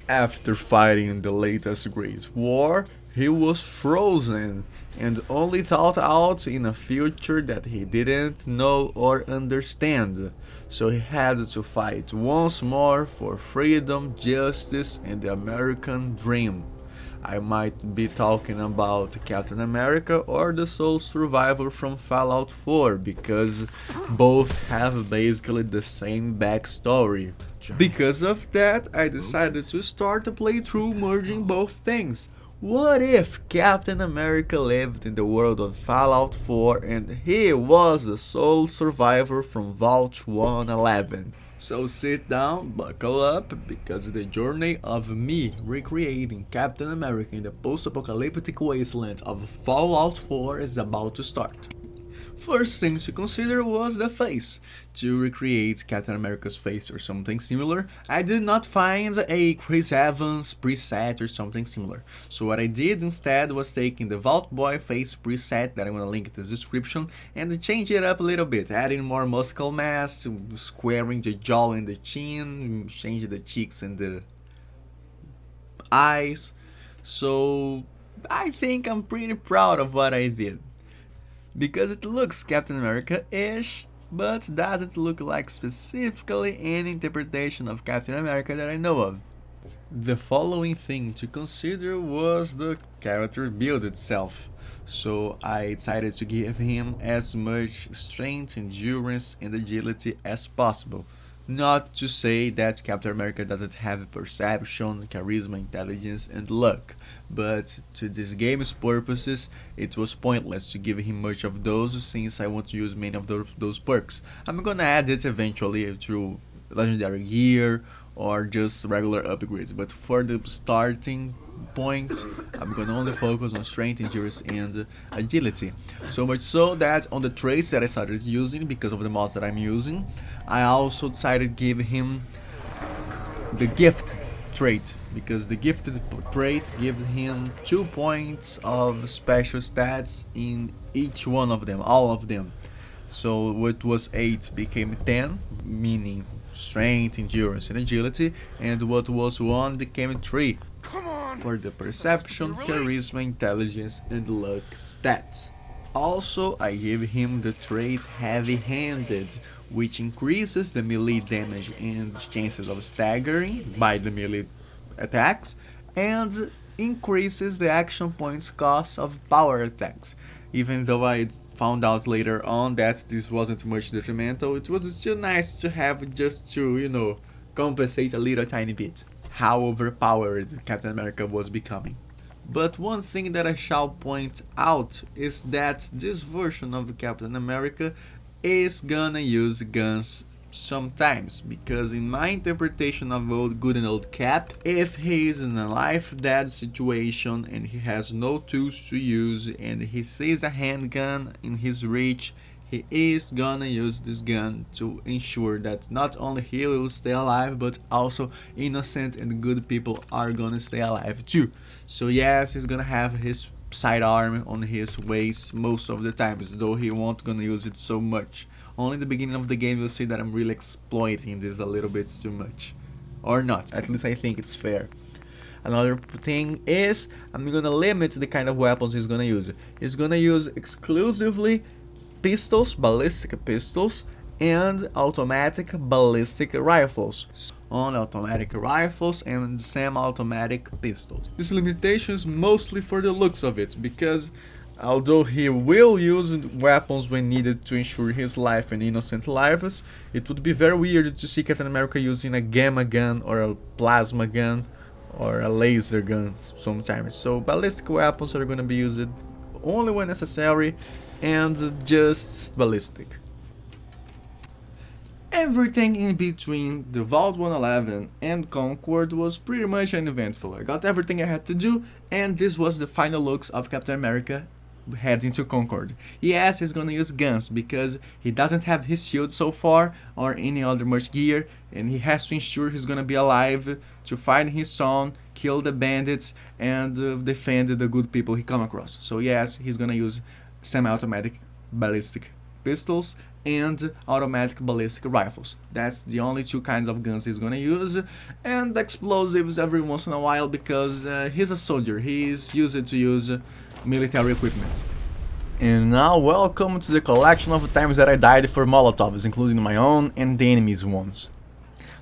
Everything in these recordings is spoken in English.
After fighting the latest Great War, he was frozen and only thought out in a future that he didn't know or understand. So he had to fight once more for freedom, justice, and the American dream. I might be talking about Captain America or the Sole Survivor from Fallout 4 because both have basically the same backstory. Because of that, I decided to start a playthrough merging both things. What if Captain America lived in the world of Fallout 4 and he was the sole survivor from Vault 111? So sit down, buckle up, because the journey of me recreating Captain America in the post-apocalyptic wasteland of Fallout 4 is about to start. First thing to consider was the face. To recreate Captain America's face or something similar, I did not find a Chris Evans preset or something similar. So what I did instead was taking the Vault Boy face preset that I'm gonna link in the description and change it up a little bit, adding more muscle mass, squaring the jaw and the chin, change the cheeks and the eyes. So I think I'm pretty proud of what I did, because it looks Captain America-ish, but doesn't look like specifically any interpretation of Captain America that I know of. The following thing to consider was the character build itself. So I decided to give him as much strength, endurance, and agility as possible. Not to say that Captain America doesn't have perception, charisma, intelligence, and luck, but to this game's purposes, it was pointless to give him much of those since I want to use many of those perks. I'm gonna add it eventually through legendary gear or just regular upgrades, but for the starting point, I'm gonna only focus on strength, endurance, and agility. So much so that on the traits that I started using, because of the mods that I'm using, I also decided to give him the gift trait, because the gifted trait gives him 2 points of special stats in each one of them, all of them. So what was 8 became 10, meaning strength, endurance, and agility, and what was 1 became 3 for the perception, charisma, intelligence, and luck stats. Also, I gave him the trait heavy-handed, which increases the melee damage and chances of staggering by the melee attacks, and increases the action points cost of power attacks. Even though I found out later on that this wasn't much detrimental, it was still nice to have just to, compensate a little tiny bit how overpowered Captain America was becoming. But one thing that I shall point out is that this version of Captain America is gonna use guns sometimes, because in my interpretation of old good and old Cap, if he is in a life-dead situation and he has no tools to use and he sees a handgun in his reach, he is gonna use this gun to ensure that not only he will stay alive, but also innocent and good people are gonna stay alive too. So yes, he's gonna have his sidearm on his waist most of the times, though he won't gonna use it so much. Only in the beginning of the game you'll see that I'm really exploiting this a little bit too much. Or not, at least I think it's fair. Another thing is, I'm gonna limit the kind of weapons he's gonna use. He's gonna use exclusively pistols, ballistic pistols, and automatic ballistic rifles. On automatic rifles and semi-automatic pistols. This limitation is mostly for the looks of it, because although he will use weapons when needed to ensure his life and innocent lives, it would be very weird to see Captain America using a gamma gun or a plasma gun or a laser gun sometimes. So ballistic weapons are going to be used only when necessary and just ballistic. Everything in between the Vault 111 and Concord was pretty much uneventful. I got everything I had to do, and this was the final looks of Captain America heading to Concord. Yes, he's gonna use guns because he doesn't have his shield so far or any other much gear, and he has to ensure he's gonna be alive to find his son, kill the bandits, and defend the good people he come across. So yes, he's gonna use semi-automatic ballistic pistols and automatic ballistic rifles. That's the only two kinds of guns he's gonna use, and explosives every once in a while because he's a soldier. He's used to use military equipment. And now welcome to the collection of times that I died for Molotovs, including my own and the enemy's ones.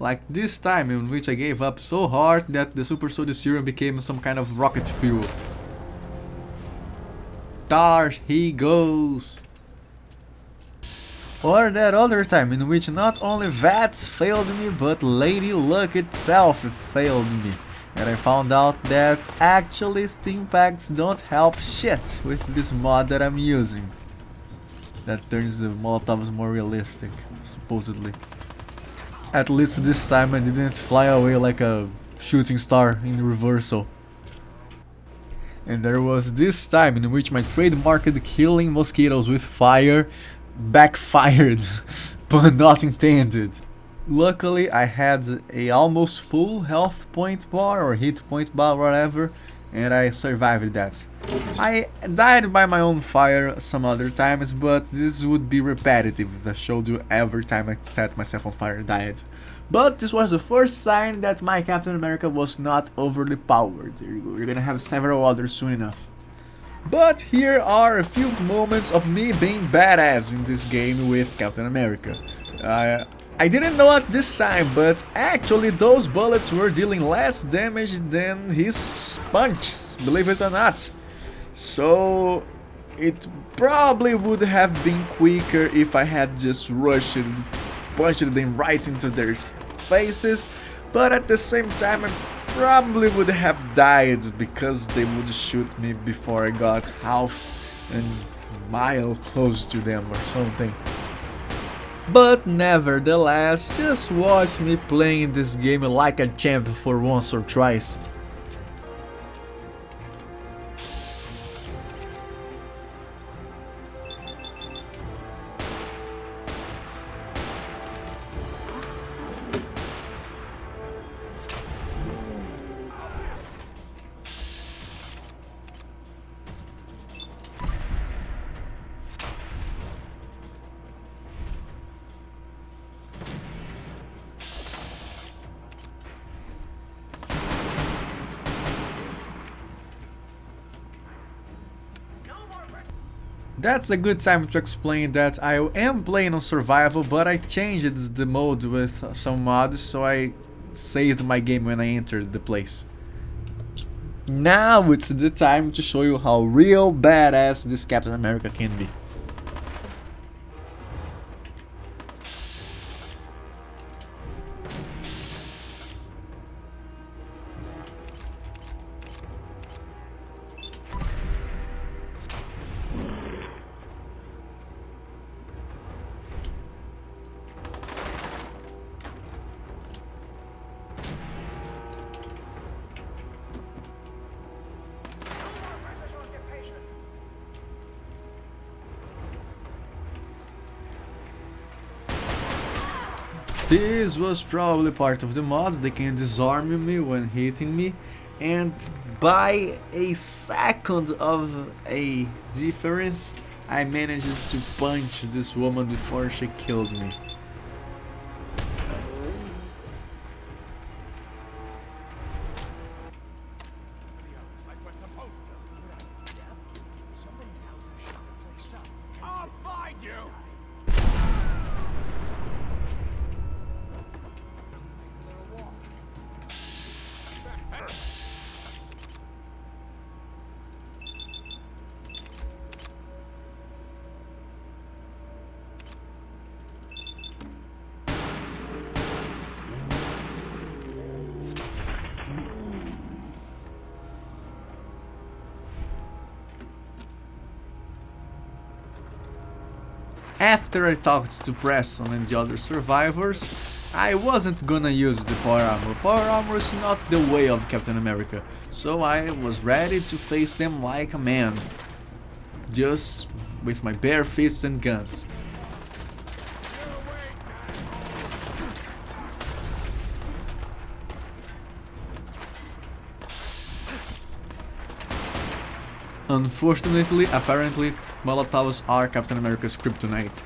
Like this time in which I gave up so hard that the super soldier serum became some kind of rocket fuel. There he goes! Or that other time in which not only VATS failed me, but Lady Luck itself failed me. And I found out that actually Steam packs don't help shit with this mod that I'm using. That turns the Molotovs more realistic, supposedly. At least this time I didn't fly away like a shooting star in reversal. And there was this time in which my trademarked killing mosquitoes with fire backfired, pun not intended. Luckily I had a almost full health point bar or hit point bar, whatever, and I survived that. I died by my own fire some other times, but this would be repetitive if I showed you every time I set myself on fire and died. But this was the first sign that my Captain America was not overly powered. There you go, you're gonna have several others soon enough. But here are a few moments of me being badass in this game with Captain America. I didn't know at this time, but actually those bullets were dealing less damage than his punches, believe it or not. So it probably would have been quicker if I had just rushed and punched them right into their faces, but at the same time I probably would have died because they would shoot me before I got half a mile close to them or something. But nevertheless, just watch me playing this game like a champ for once or twice. That's a good time to explain that I am playing on survival, but I changed the mode with some mods, so I saved my game when I entered the place. Now it's the time to show you how real badass this Captain America can be. This was probably part of the mod. They can disarm me when hitting me, and by a second of a difference I managed to punch this woman before she killed me. After I talked to Preston and the other survivors, I wasn't gonna use the power armor. Power armor is not the way of Captain America, so I was ready to face them like a man, just with my bare fists and guns. Unfortunately, apparently, Molotovs are Captain America's kryptonite.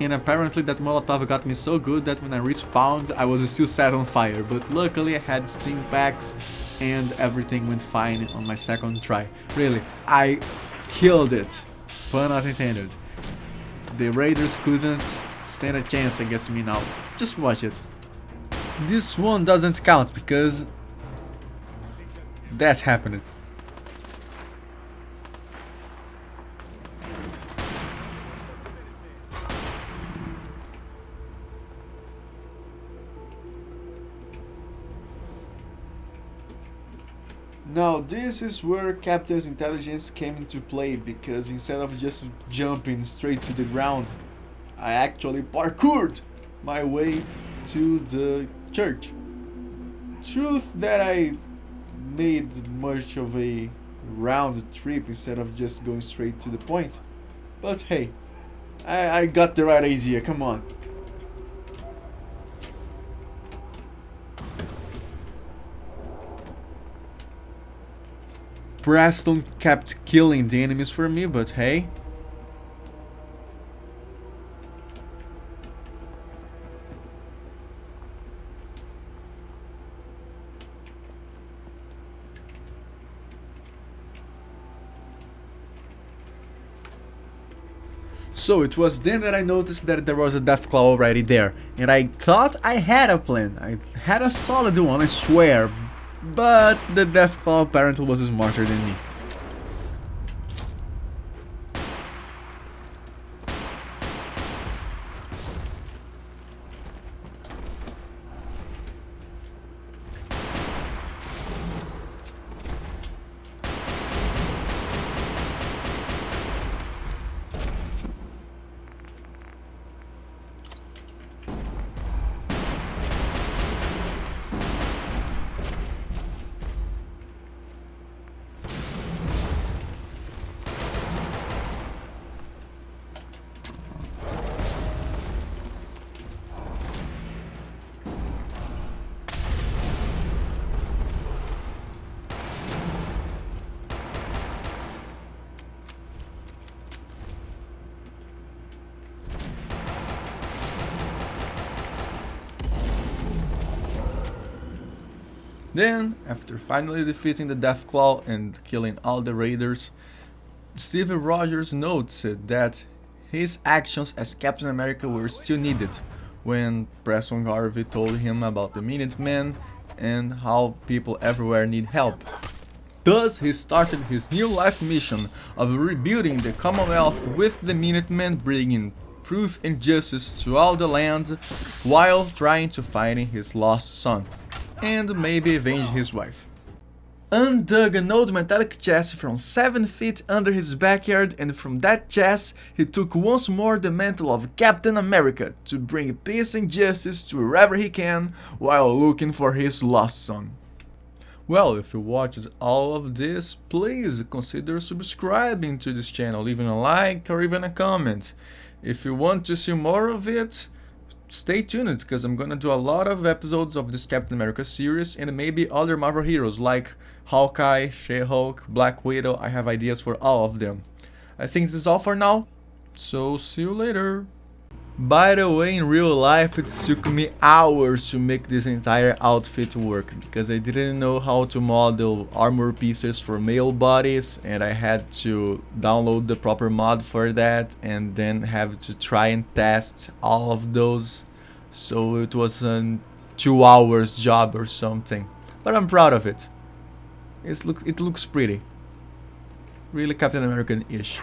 And apparently that Molotov got me so good that when I respawned, I was still set on fire. But luckily I had steam packs and everything went fine on my second try. Really, I killed it. Pun not intended. The raiders couldn't stand a chance against me now. Just watch it. This one doesn't count because that happened. Now this is where Captain's intelligence came into play, because instead of just jumping straight to the ground, I actually parkoured my way to the church. Truth that I made much of a round trip instead of just going straight to the point. But hey, I got the right idea, come on. Preston kept killing the enemies for me, but hey. So it was then that I noticed that there was a Deathclaw already there, and I thought I had a plan. I had a solid one, I swear. But the Deathclaw apparently was smarter than me. Then, after finally defeating the Deathclaw and killing all the raiders, Steve Rogers noticed that his actions as Captain America were still needed when Preston Garvey told him about the Minutemen and how people everywhere need help. Thus, he started his new life mission of rebuilding the Commonwealth with the Minutemen, bringing truth and justice to all the land while trying to find his lost son and maybe avenge his wife. Undug an old metallic chest from 7 feet under his backyard, and from that chest he took once more the mantle of Captain America to bring peace and justice to wherever he can while looking for his lost son. Well, if you watched all of this, please consider subscribing to this channel, leaving a like or even a comment. If you want to see more of it, stay tuned, because I'm gonna do a lot of episodes of this Captain America series and maybe other Marvel heroes like Hawkeye, She-Hulk, Black Widow. I have ideas for all of them. I think this is all for now, so see you later. By the way, in real life it took me hours to make this entire outfit work, because I didn't know how to model armor pieces for male bodies, and I had to download the proper mod for that and then have to try and test all of those. So it was a 2 hours job or something, but I'm proud of it. It looks pretty, really Captain American-ish.